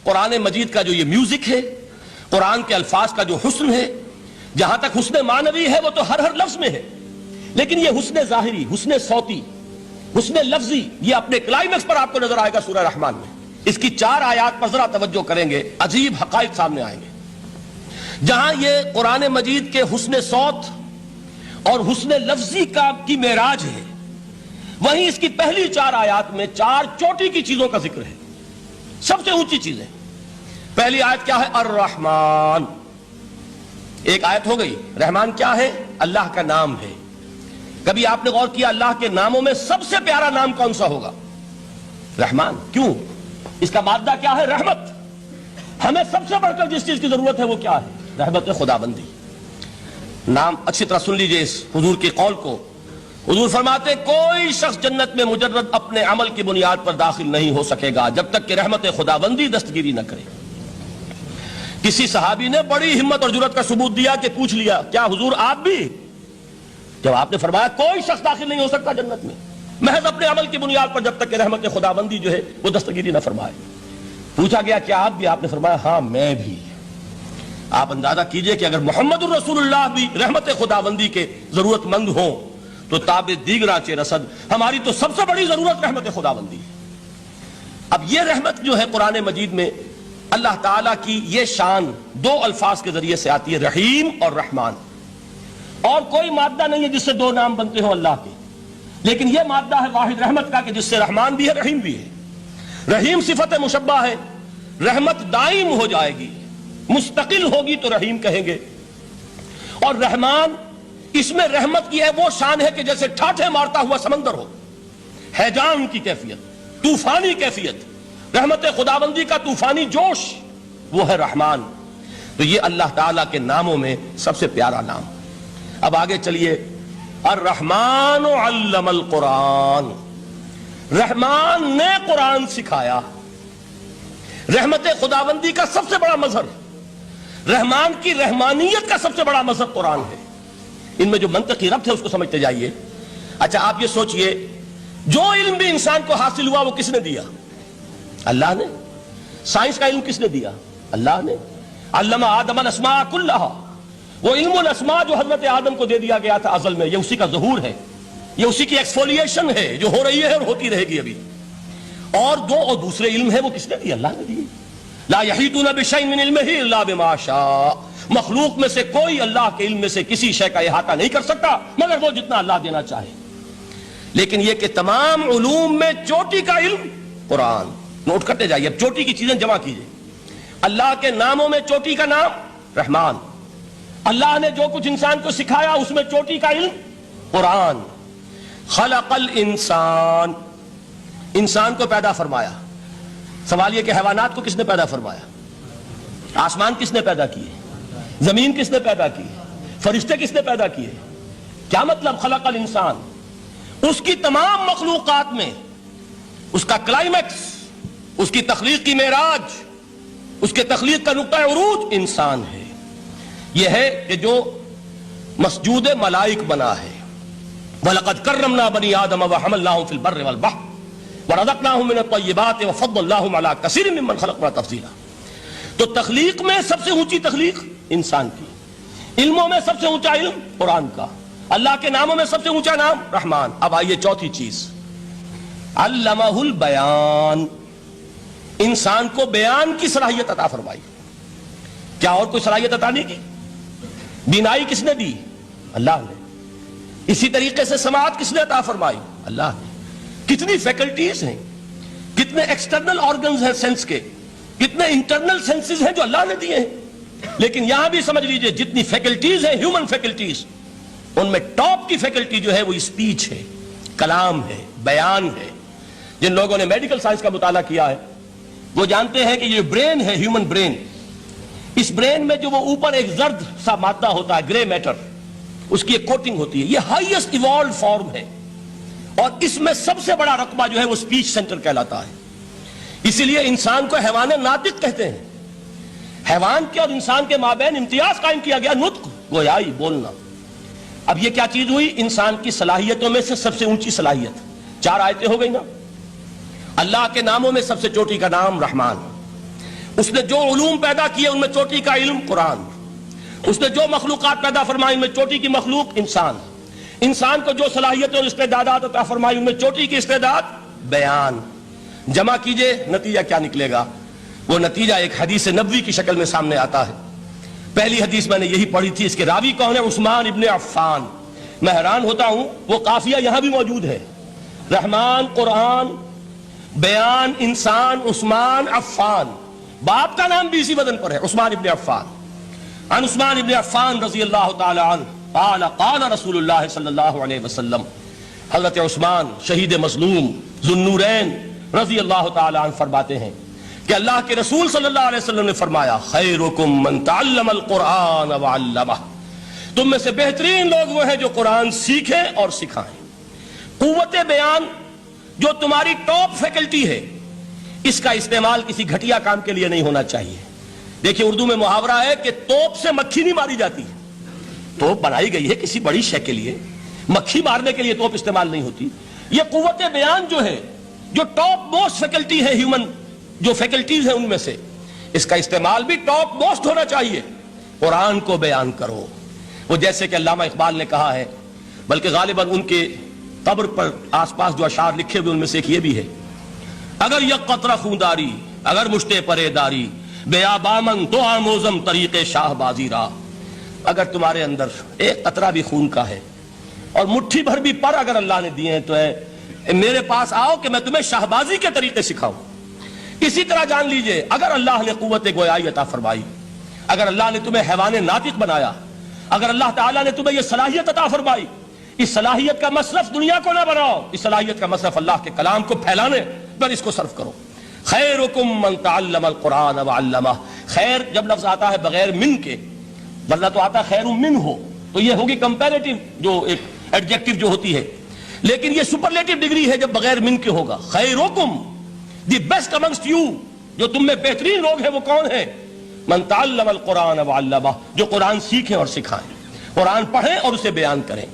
قرآن مجید کا جو یہ میوزک ہے، قرآن کے الفاظ کا جو حسن ہے، جہاں تک حسن معنوی ہے وہ تو ہر لفظ میں ہے، لیکن یہ حسن ظاہری، حسن صوتی، حسن لفظی، یہ اپنے کلائمیکس پر آپ کو نظر آئے گا سورہ رحمان میں۔ اس کی 4 آیات پر ذرا توجہ کریں گے، عجیب حقائق سامنے آئیں گے۔ جہاں یہ قرآن مجید کے حسن صوت اور حسن لفظی کی معراج ہے، وہیں اس کی پہلی 4 آیات میں 4 چوٹی کی چیزوں کا ذکر ہے، سب سے اونچی چیزیں۔ پہلی آیت کیا ہے؟ الرحمن۔ ایک آیت ہو گئی۔ رحمان کیا ہے؟ اللہ کا نام ہے۔ کبھی آپ نے غور کیا اللہ کے ناموں میں سب سے پیارا نام کون سا ہوگا؟ رحمان۔ کیوں؟ اس کا مادہ کیا ہے؟ رحمت۔ ہمیں سب سے بڑھ کر جس چیز کی ضرورت ہے وہ کیا ہے؟ رحمت خداوندی۔ نام اچھی طرح سن لیجئے اس حضور کی قول کو۔ حضور فرماتے کوئی شخص جنت میں مجرد اپنے عمل کی بنیاد پر داخل نہیں ہو سکے گا جب تک کہ رحمت خداوندی دستگیری نہ کرے۔ کسی صحابی نے بڑی ہمت اور جرأت کا ثبوت دیا کہ پوچھ لیا کیا حضور آپ بھی؟ جب آپ نے فرمایا کوئی شخص داخل نہیں ہو سکتا جنت میں محض اپنے عمل کی بنیاد پر جب تک کہ رحمت خداوندی جو ہے وہ دستگیری نہ فرمائے۔ پوچھا گیا کیا آپ بھی؟ آپ نے فرمایا ہاں میں بھی۔ آپ اندازہ کیجئے کہ اگر محمد الرسول اللہ بھی رحمت خداوندی کے ضرورت مند ہوں تو تاب دیگراں رسد ہماری تو سب سے بڑی ضرورت رحمت خداوندی ہے۔ اب یہ رحمت جو ہے قرآن مجید میں اللہ تعالیٰ کی یہ شان 2 الفاظ کے ذریعے سے آتی ہے، رحیم اور رحمان۔ اور کوئی مادہ نہیں ہے جس سے 2 نام بنتے ہوں اللہ کے، لیکن یہ مادہ ہے واحد رحمت کا کہ جس سے رحمان بھی ہے رحیم بھی ہے۔ رحیم صفت مشبہ ہے، رحمت دائم ہو جائے گی، مستقل ہوگی تو رحیم کہیں گے۔ اور رحمان، اس میں رحمت کی ہے وہ شان ہے کہ جیسے ٹھاٹھے مارتا ہوا سمندر ہو، ہیجان کی کیفیت، طوفانی کیفیت، رحمت خداوندی کا طوفانی جوش، وہ ہے رحمان۔ تو یہ اللہ تعالیٰ کے ناموں میں سب سے پیارا نام۔ اب آگے چلیے، الرحمن علم القرآن، رحمان نے قرآن سکھایا۔ رحمت خداوندی کا سب سے بڑا مظہر، رحمان کی رحمانیت کا سب سے بڑا مظہر قرآن ہے۔ ان میں جو منطقی ربط ہے اس کو سمجھتے جائیے۔ اچھا آپ یہ سوچئے، جو علم بھی انسان کو حاصل ہوا وہ کس نے دیا؟ اللہ نے۔ سائنس کا علم کس نے دیا؟ اللہ نے۔ علم آدم الاسماء کلھا، وہ علم الاسماء جو حضرت آدم کو دے دیا گیا تھا ازل میں، یہ اسی کا ظہور ہے، یہ اسی کی ایکسفولیشن ہے جو ہو رہی ہے اور ہوتی رہے گی ابھی۔ اور دوسرے علم ہے وہ کس نے دی؟ اللہ نے دی۔ لا یحیطون بشیء من علمہ الا بما شاء، مخلوق میں سے کوئی اللہ کے علم میں سے کسی شے کا احاطہ نہیں کر سکتا مگر وہ جتنا اللہ دینا چاہے۔ لیکن یہ کہ تمام علوم میں چوٹی کا علم قرآن۔ نوٹ کرتے جائیے، اب چوٹی کی چیزیں جمع کیجئے۔ اللہ کے ناموں میں چوٹی کا نام رحمان، اللہ نے جو کچھ انسان کو سکھایا اس میں چوٹی کا علم قرآن۔ خلق الانسان، انسان کو پیدا فرمایا۔ سوال یہ کہ حیوانات کو کس نے پیدا فرمایا؟ آسمان کس نے پیدا کیے؟ زمین کس نے پیدا کی؟ فرشتے کس نے پیدا کیے؟ کیا مطلب خلق الانسان؟ اس کی تمام مخلوقات میں اس کا کلائمیکس، اس کی تخلیق کی معراج، اس کے تخلیق کا نقطہ عروج انسان ہے۔ یہ ہے کہ جو مسجود ملائک بنا ہے۔ وَلَقَدْ كَرَّمْنَا بَنِي آدَمَ وَحَمَلْنَاهُمْ فِي الْبَرِّ وَالْبَحْرِ وَرَزَقْنَاهُمْ مِنَ الطَّيِّبَاتِ وَفَضَّلْنَاهُمْ عَلَىٰ كَثِيرٍ مِّمَّنْ خَلَقْنَا تَفْضِيلًا۔ تو تخلیق میں سب سے اونچی تخلیق انسان کی، علموں میں سب سے اونچا علم قرآن کا، اللہ کے ناموں میں سب سے اونچا نام رحمان۔ اب آئیے چوتھی چیز، علمہ البیان، انسان کو بیان کی صلاحیت عطا فرمائی۔ کیا اور کوئی صلاحیت عطا نہیں کی؟ بینائی کس نے دی؟ اللہ نے۔ اسی طریقے سے سماعت کس نے عطا فرمائی؟ اللہ نے۔ کتنی فیکلٹیز ہیں، کتنے ایکسٹرنل آرگنز ہیں سینس کے، کتنے انٹرنل سینسز ہیں جو اللہ نے دیے ہیں۔ لیکن یہاں بھی سمجھ لیجئے جتنی فیکلٹیز ہیں ہیومن فیکلٹیز، ان میں ٹاپ کی فیکلٹی جو ہے وہ اسپیچ ہے، کلام ہے، بیان ہے۔ جن لوگوں نے میڈیکل سائنس کا مطالعہ کیا ہے وہ جانتے ہیں کہ یہ برین ہے، ہیومن برین، اس برین میں جو وہ اوپر ایک زرد سا مادہ ہوتا ہے، گرے میٹر، اس کی ایک کوٹنگ ہوتی ہے، یہ ہائیسٹ ایوالوڈ فارم ہے، اور اس میں سب سے بڑا رقبہ جو ہے وہ اسپیچ سینٹر کہلاتا ہے۔ اسی لیے انسان کو حیوان ناطق کہتے ہیں۔ حیوان کے اور انسان کے مابین امتیاز قائم کیا گیا، نطق، گویائی، بولنا۔ اب یہ کیا چیز ہوئی؟ انسان کی صلاحیتوں میں سے سب سے اونچی صلاحیت۔ 4 آیتیں ہو گئی نا۔ اللہ کے ناموں میں سب سے چوٹی کا نام رحمان، اس نے جو علوم پیدا کیے ان میں چوٹی کا علم قرآن، اس نے جو مخلوقات پیدا فرمائی ان میں چوٹی کی مخلوق انسان، انسان کو جو صلاحیتیں اور استعدادات عطا فرمائی ان میں چوٹی کی استعداد بیان۔ جمع کیجئے نتیجہ کیا نکلے گا؟ وہ نتیجہ ایک حدیث نبوی کی شکل میں سامنے آتا ہے۔ پہلی حدیث میں نے یہی پڑھی تھی، اس کے راوی کون ہے؟ عثمان ابن عفان۔ میں حیران ہوتا ہوں وہ قافیہ یہاں بھی موجود ہے، رحمان قرآن، بیان انسان، عثمان عفان، باپ کا نام بھی اسی وزن پر ہے، عثمان ابن عفان۔ عن عثمان ابن عفان رضی اللہ تعالی عنہ قال قال رسول اللہ صلی اللہ علیہ وسلم، حضرت عثمان شہید مظلوم ذو النورین رضی اللہ تعالی عنہ فرماتے ہیں کہ اللہ کے رسول صلی اللہ علیہ وسلم نے فرمایا خیرکم من تعلم القرآن وعلمہ، تم میں سے بہترین لوگ وہ ہیں جو قرآن سیکھیں اور سکھائیں۔ قوت بیان جو تمہاری ٹاپ فیکلٹی ہے، اس کا استعمال کسی گھٹیا کام کے لیے نہیں ہونا چاہیے۔ دیکھیے اردو میں محاورہ ہے کہ توپ سے مکھی نہیں ماری جاتی، توپ بنائی گئی ہے کسی بڑی شے کے لیے، مکھی مارنے کے لیے توپ استعمال نہیں ہوتی۔ یہ قوت بیان جو ہے، جو ٹاپ موسٹ فیکلٹی ہے ہیومن جو فیکلٹیز ہیں ان میں سے، اس کا استعمال بھی ٹاپ موسٹ ہونا چاہیے۔ قرآن کو بیان کرو، وہ جیسے کہ علامہ اقبال نے کہا ہے، بلکہ غالباً ان کے قبر پر آس پاس جو اشعار لکھے ہوئے ان میں سے ایک یہ بھی ہے، اگر یک قطرہ خونداری اگر مشتے پرے داری بیابامن تو آموزم طریق شاہ بازی را، اگر تمہارے اندر ایک قطرہ بھی خون کا ہے اور مٹھی بھر بھی پر اگر اللہ نے دیے ہیں تو میرے پاس آؤ کہ میں تمہیں شاہبازی کے طریقے سکھاؤں۔ اسی طرح جان لیجئے اگر اللہ نے قوت گویائی عطا فرمائی، اگر اللہ نے تمہیں حیوان ناطق بنایا، اگر اللہ تعالیٰ نے تمہیں یہ صلاحیت عطا فرمائی، اس صلاحیت کا مصرف دنیا کو نہ بناؤ، اس صلاحیت کا مصرف اللہ کے کلام کو پھیلانے پر اس کو صرف کرو۔ خیرکم من تعلم القرآن وعلمہ، خیر جب لفظ آتا ہے بغیر من کے، ورنہ تو آتا خیر من ہو تو یہ ہوگی کمپیریٹیو جو ایک ایڈجیکٹو جو ہوتی ہے، لیکن یہ سپرلیٹو ڈگری ہے جب بغیر من کے ہوگا۔ خیرکم دی بیسٹ امنگسٹ یو، جو تم میں بہترین لوگ ہیں وہ کون ہیں؟ من تعلم القرآن وعلمہ، جو قرآن سیکھیں اور سکھائیں، قرآن پڑھیں اور اسے بیان کریں۔